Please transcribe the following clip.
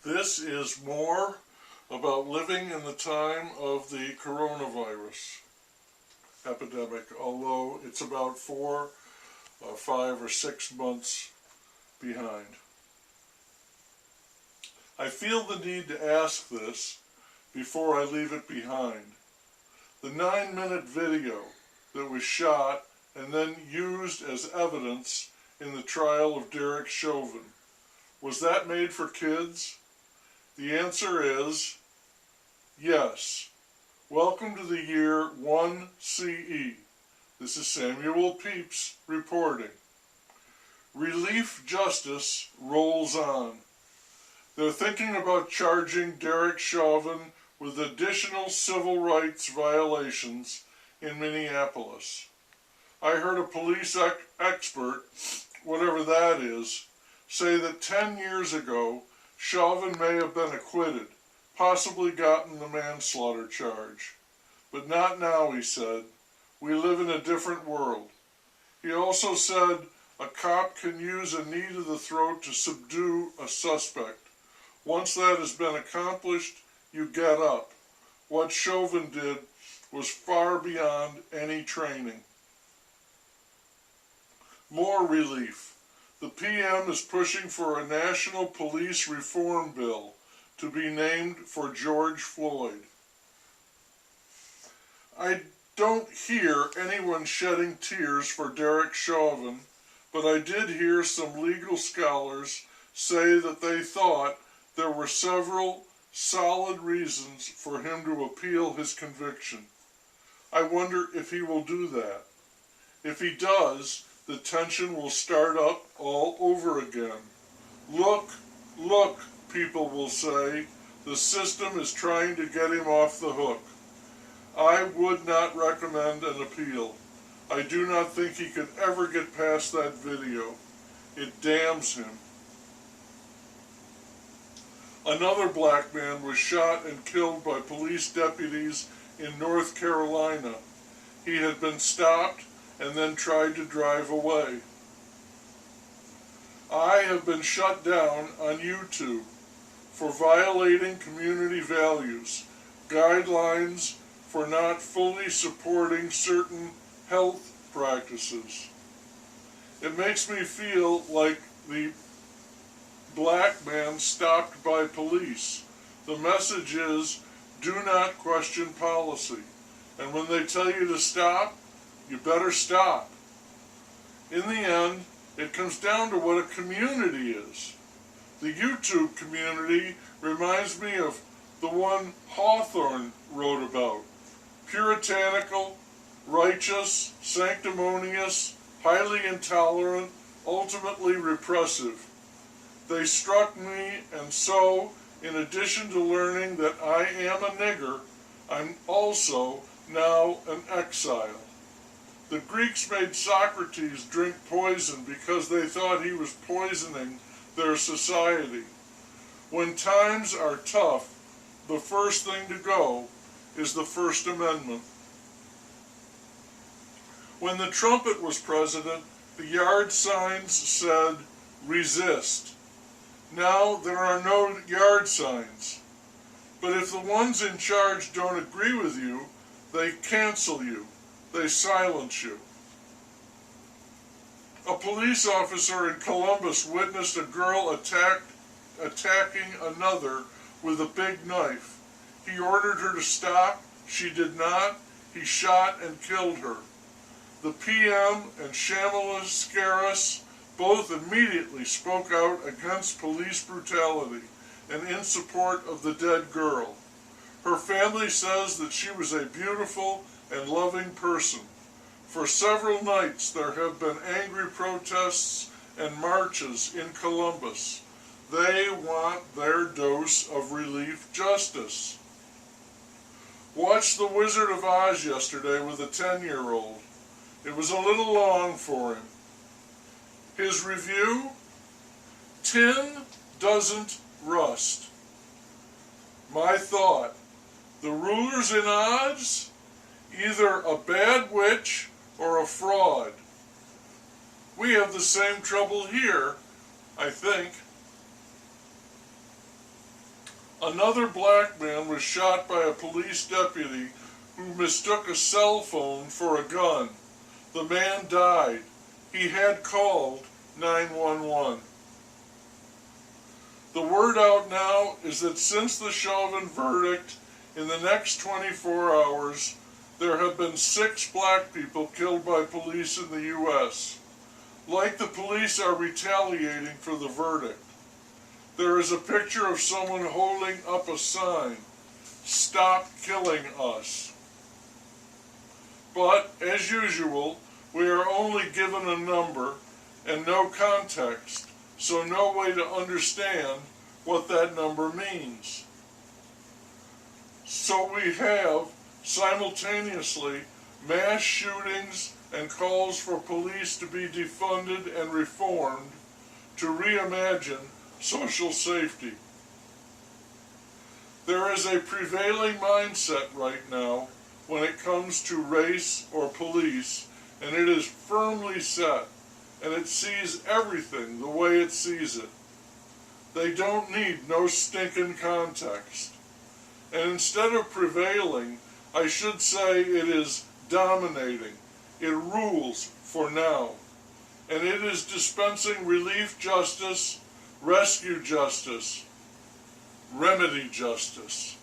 This is more about living in the time of the coronavirus epidemic, although it's about 4, 5, or 6 months behind. I feel the need to ask this before I leave it behind. The 9-minute video that was shot and then used as evidence in the trial of Derek Chauvin, was that made for kids? The answer is yes. Welcome to the year 1 CE. This is Samuel Pepys reporting. Relief justice rolls on. They're thinking about charging Derek Chauvin with additional civil rights violations in Minneapolis. I heard a police expert, whatever that is, say that 10 years ago, Chauvin may have been acquitted, possibly gotten the manslaughter charge. But not now, he said. We live in a different world. He also said a cop can use a knee to the throat to subdue a suspect. Once that has been accomplished, you get up. What Chauvin did was far beyond any training. More relief. The PM is pushing for a national police reform bill to be named for George Floyd. I don't hear anyone shedding tears for Derek Chauvin, but I did hear some legal scholars say that they thought there were several solid reasons for him to appeal his conviction. I wonder if he will do that. If he does, the tension will start up all over again. Look, look, people will say, the system is trying to get him off the hook. I would not recommend an appeal. I do not think he could ever get past that video. It damns him. Another black man was shot and killed by police deputies in North Carolina. He had been stopped and then tried to drive away. I have been shut down on YouTube for violating community values, guidelines for not fully supporting certain health practices. It makes me feel like the black man stopped by police. The message is, do not question policy. And when they tell you to stop, you better stop. In the end, it comes down to what a community is. The YouTube community reminds me of the one Hawthorne wrote about. Puritanical, righteous, sanctimonious, highly intolerant, ultimately repressive. They struck me, and so, in addition to learning that I am a nigger, I'm also now an exile. The Greeks made Socrates drink poison because they thought he was poisoning their society. When times are tough, the first thing to go is the First Amendment. When the trumpet was president, the yard signs said, resist. Now there are no yard signs. But if the ones in charge don't agree with you, they cancel you. They silence you. A police officer in Columbus witnessed a girl attacking another with a big knife. He ordered her to stop. She did not. He shot and killed her. The PM and Shamala Scaris both immediately spoke out against police brutality and in support of the dead girl. Her family says that she was a beautiful and loving person. For several nights there have been angry protests and marches in Columbus. They want their dose of relief justice. Watched The Wizard of Oz yesterday with a 10-year-old. It was a little long for him. His review? Tin doesn't rust. My thought, the rulers in Oz? Either a bad witch or a fraud. We have the same trouble here, I think. Another black man was shot by a police deputy who mistook a cell phone for a gun. The man died. He had called 911. The word out now is that since the Chauvin verdict, in the next 24 hours, there have been 6 black people killed by police in the U.S. Like the police are retaliating for the verdict. There is a picture of someone holding up a sign, "Stop killing us." But, as usual, we are only given a number and no context, so no way to understand what that number means. So we have, simultaneously, mass shootings and calls for police to be defunded and reformed to reimagine social safety. There is a prevailing mindset right now when it comes to race or police, and it is firmly set, and it sees everything the way it sees it. They don't need no stinking context. And instead of prevailing, I should say it is dominating. It rules for now. And it is dispensing relief justice, rescue justice, remedy justice.